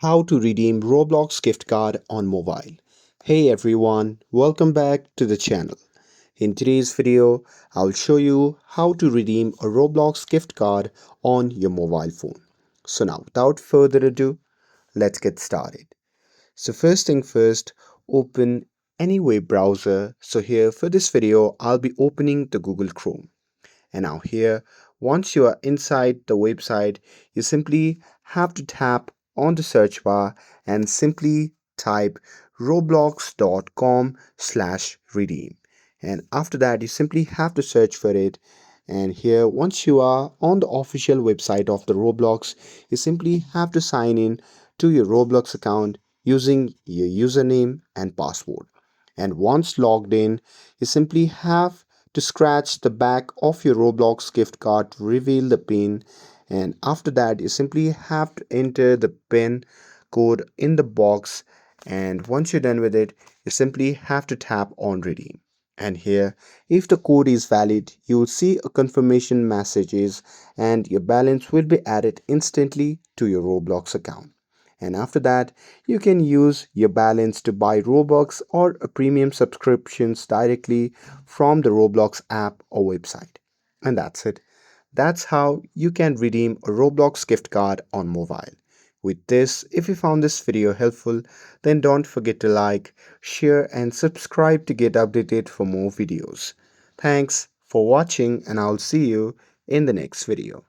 How to redeem Roblox gift card on mobile. Hey everyone, welcome back to the channel. In today's video, I'll show you how to redeem a Roblox gift card on your mobile phone. So now, without further ado, let's get started. So first thing first, open any web browser. So here for this video, I'll be opening the Google Chrome. And now here, once you are inside the website, you simply have to tap on the search bar and simply type roblox.com/redeem. And after that, you simply have to search for it. And here, once you are on the official website of the Roblox, you simply have to sign in to your Roblox account using your username and password. And once logged in, you simply have to scratch the back of your Roblox gift card to reveal the pin, and after that you simply have to enter the pin code in the box, and once you're done with it you simply have to tap on redeem. And here, if the code is valid, you will see a confirmation messages and your balance will be added instantly to your Roblox account. And after that, you can use your balance to buy Robux or a premium subscriptions directly from the Roblox app or website. And that's it. That's how you can redeem a Roblox gift card on mobile. With this, if you found this video helpful, then don't forget to like, share and subscribe to get updated for more videos. Thanks for watching and I'll see you in the next video.